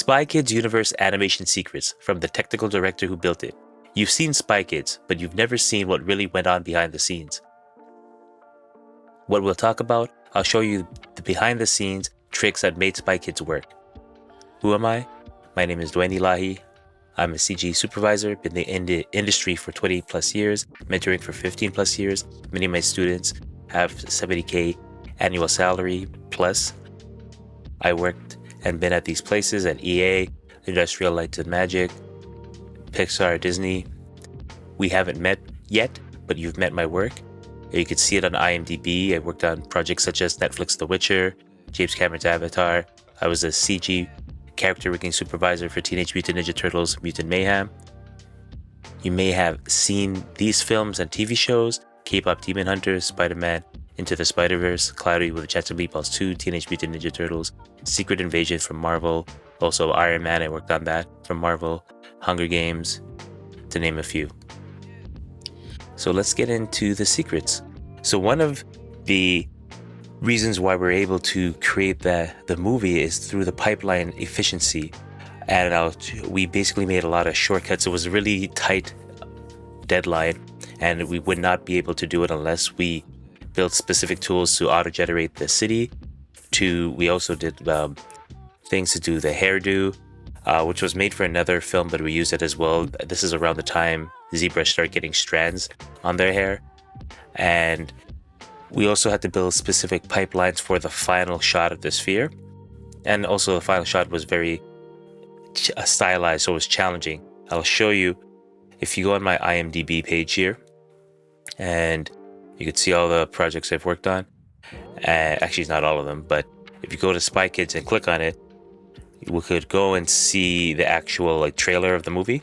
Spy Kids Universe Animation Secrets from the technical director who built it. You've seen Spy Kids, but you've never seen what really went on behind the scenes. What we'll talk about, I'll show you the behind the scenes tricks that made Spy Kids work. Who am I? My name is Dwayne Elahie. I'm a CG supervisor, been in the industry for 20 plus years, mentoring for 15 plus years. Many of my students have 70K annual salary plus. I worked and been at these places at EA, Industrial Light and Magic, Pixar, Disney. We haven't met yet, but you've met my work. You can see it on IMDb. I worked on projects such as Netflix The Witcher, James Cameron's Avatar. I was a CG character rigging supervisor for Teenage Mutant Ninja Turtles, Mutant Mayhem. You may have seen these films and TV shows: K-Pop Demon Hunters, Spider-Man, Into the Spider-Verse, Cloudy with a Chance of Meatballs 2, Teenage Mutant Ninja Turtles, Secret Invasion from Marvel, also Iron Man, I worked on that from Marvel, Hunger Games, to name a few. So let's get into the secrets. So one of the reasons why we're able to create the movie is through the pipeline efficiency. And we basically made a lot of shortcuts. It was a really tight deadline, and we would not be able to do it unless we built specific tools to auto-generate the city. We also did things to do the hairdo, which was made for another film, but we used it as well. This is around the time zebras start getting strands on their hair. And we also had to build specific pipelines for the final shot of the sphere. And also the final shot was very stylized, so it was challenging. I'll show you if you go on my IMDb page here, and you can see all the projects I've worked on. Actually, not all of them, but if you go to Spy Kids and click on it, we could go and see the actual trailer of the movie.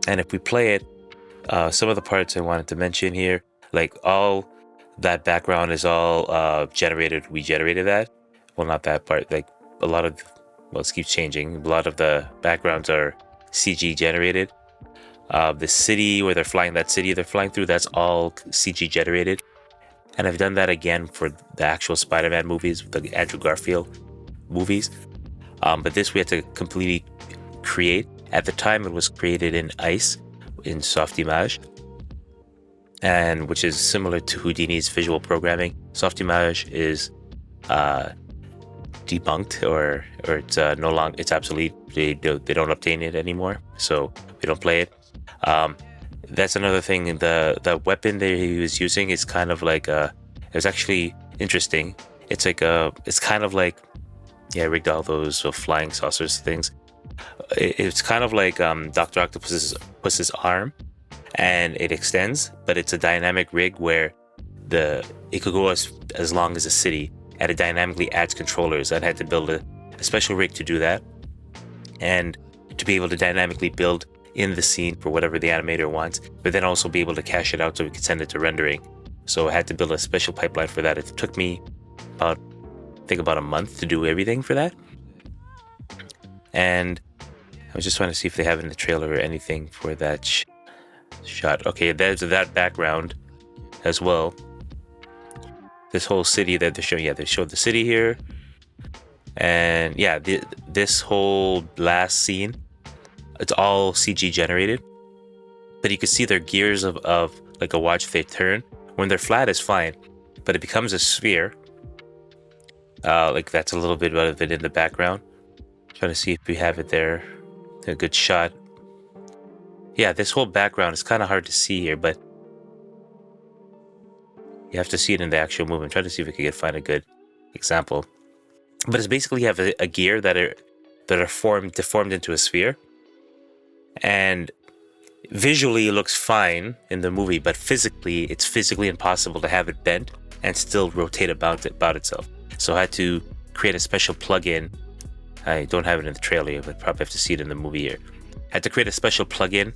And if we play it, some of the parts I wanted to mention here, all that background is all generated. We generated that. Well, not that part. It keeps changing. A lot of the backgrounds are CG generated. The city where they're flying through, that's all CG generated. And I've done that again for the actual Spider-Man movies, the Andrew Garfield movies. But this we had to completely create. At the time, it was created in ICE, in Softimage, and which is similar to Houdini's visual programming. Softimage is debunked, or it's no longer, it's obsolete. They don't obtain it anymore, so we don't play it. That's another thing. The weapon that he was using is kind of like it was actually interesting. It's kind of like, I rigged all those flying saucers things. It's kind of like Dr. Octopus's arm, and it extends, but it's a dynamic rig where it could go as long as a city, and it dynamically adds controllers. I had to build a special rig to do that, and to be able to dynamically build in the scene for whatever the animator wants, but then also be able to cache it out so we could send it to rendering. So I had to build a special pipeline for that. It took me about a month to do everything for that. And I was just trying to see if they have in the trailer or anything for that shot. Okay, there's that background as well. This whole city that they're showing, they showed the city here. And this whole last scene, it's all CG generated. But you can see their gears of like a watch, they turn. When they're flat, it's fine. But it becomes a sphere. That's a little bit of it in the background. Trying to see if we have it there. A good shot. Yeah, this whole background is kind of hard to see here, but you have to see it in the actual movement. Try to see if we can find a good example. But it's basically you have a gear that are deformed into a sphere, and visually it looks fine in the movie, but it's physically impossible to have it bent and still rotate about itself. So I had to create a special plugin. I don't have it in the trailer, but probably have to see it in the movie here. I had to create a special plugin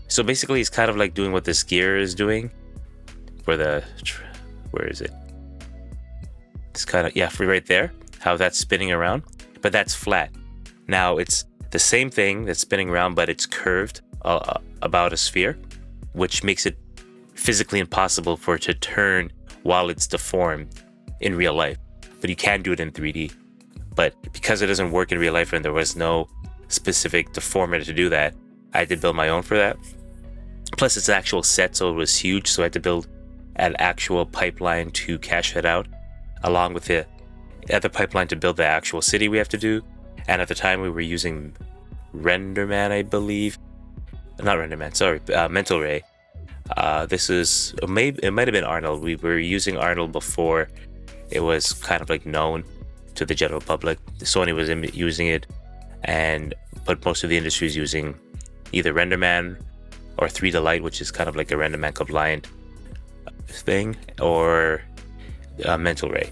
so basically it's kind of like doing what this gear is doing for where is it? It's kind of, for right there, how that's spinning around, but that's flat. Now it's the same thing that's spinning around, but it's curved about a sphere, which makes it physically impossible for it to turn while it's deformed in real life. But you can do it in 3D. But because it doesn't work in real life and there was no specific deformer to do that, I had to build my own for that. Plus it's an actual set, so it was huge, so I had to build an actual pipeline to cash it out, along with the other pipeline to build the actual city we have to do. And at the time we were using RenderMan, I believe. Not RenderMan, sorry, Mental Ray. This is, it might have been Arnold. We were using Arnold before it was kind of like known to the general public. Sony was using it, but most of the industry is using either RenderMan or 3Delight, which is kind of like a RenderMan compliant thing, or Mental Ray.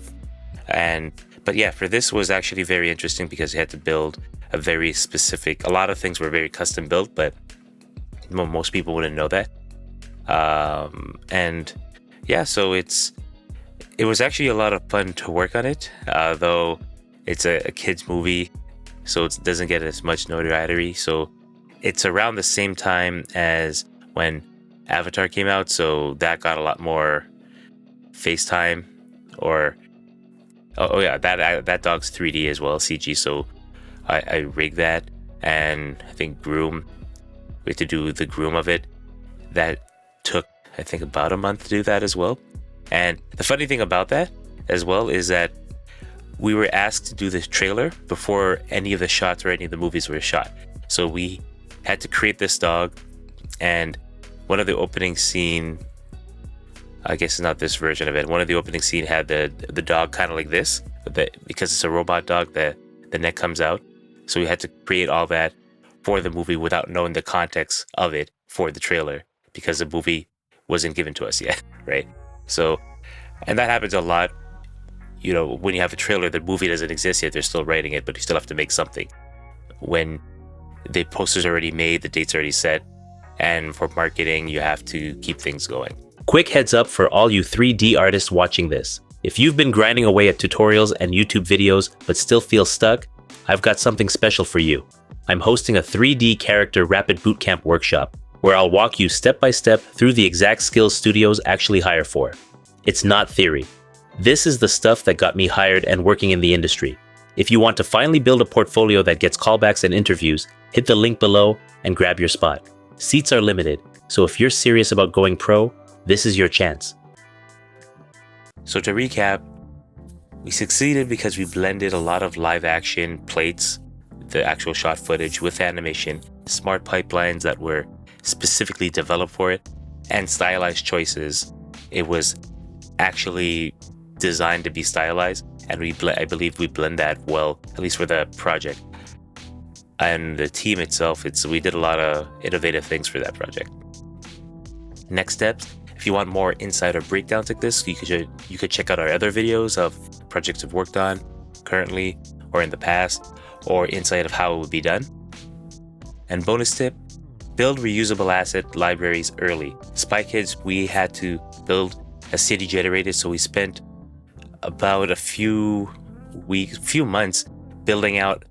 But yeah, for this was actually very interesting because you had to build a very specific, a lot of things were very custom built, but most people wouldn't know that. And yeah, so it was actually a lot of fun to work on it, though it's a kid's movie, so it doesn't get as much notoriety. So it's around the same time as when Avatar came out, so that got a lot more FaceTime, or oh yeah, that dog's 3D as well, CG. So I rigged that, and I think we had to do the groom of it. That took, I think, about a month to do that as well. And the funny thing about that as well is that we were asked to do this trailer before any of the shots or any of the movies were shot. So we had to create this dog, and one of the opening scene, I guess it's not this version of it, one of the opening scene had the dog kind of like this, because it's a robot dog, the neck comes out. So we had to create all that for the movie without knowing the context of it for the trailer, because the movie wasn't given to us yet, right? So, and that happens a lot. You know, when you have a trailer, the movie doesn't exist yet, they're still writing it, but you still have to make something. When the poster's already made, the date's already set, and for marketing, you have to keep things going. Quick heads up for all you 3D artists watching this. If you've been grinding away at tutorials and YouTube videos, but still feel stuck, I've got something special for you. I'm hosting a 3D character rapid bootcamp workshop, where I'll walk you step by step through the exact skills studios actually hire for. It's not theory. This is the stuff that got me hired and working in the industry. If you want to finally build a portfolio that gets callbacks and interviews, hit the link below and grab your spot. Seats are limited, so if you're serious about going pro, this is your chance. So to recap, we succeeded because we blended a lot of live action plates, the actual shot footage, with animation, smart pipelines that were specifically developed for it, and stylized choices. It was actually designed to be stylized, and I believe we blend that well, at least for the project. And the team itself, we did a lot of innovative things for that project. Next steps, if you want more insider breakdowns like this, you could check out our other videos of projects we've worked on currently or in the past, or insight of how it would be done. And bonus tip, build reusable asset libraries early. Spy Kids, we had to build a city generated, so we spent about a few months building out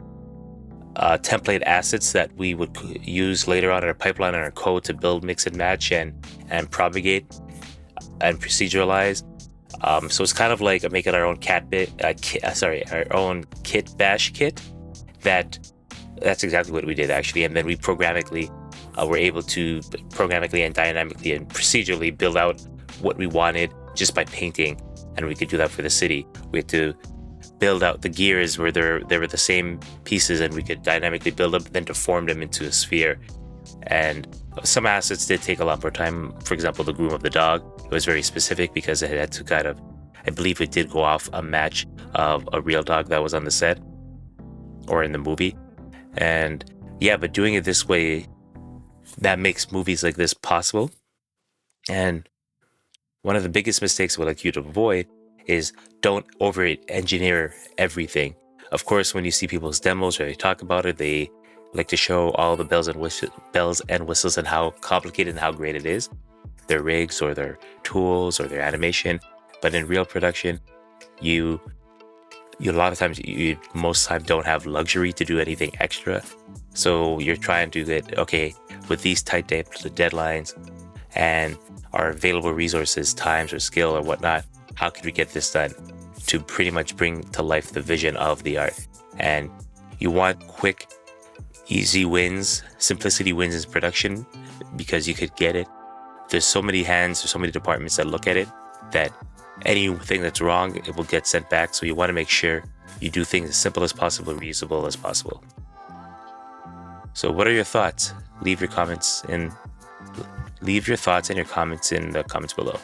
template assets that we would use later on in our pipeline and our code to build, mix and match, and propagate and proceduralize. So it's kind of like making our own our own kit bash kit. That's exactly what we did actually, and then we programmatically were able to programmatically and dynamically and procedurally build out what we wanted just by painting, and we could do that for the city. We had to build out the gears where they were the same pieces, and we could dynamically build them, then to form them into a sphere. And some assets did take a lot more time. For example, the groom of the dog, it was very specific because it had to kind of, I believe it did go off a match of a real dog that was on the set or in the movie. And yeah, but doing it this way, that makes movies like this possible. And one of the biggest mistakes I would like you to avoid is don't over-engineer everything. Of course, when you see people's demos or they talk about it, they like to show all the bells and whistles and how complicated and how great it is, their rigs or their tools or their animation. But in real production, you a lot of times, most time don't have luxury to do anything extra. So you're trying to get, okay, with these tight deadlines and our available resources, times or skill or whatnot, how could we get this done? to pretty much bring to life the vision of the art. And you want quick, easy wins, simplicity wins in production, because you could get it. There's so many hands, there's so many departments that look at it, that anything that's wrong, it will get sent back. So you want to make sure you do things as simple as possible, reusable as possible. So what are your thoughts? Leave your thoughts and your comments in the comments below.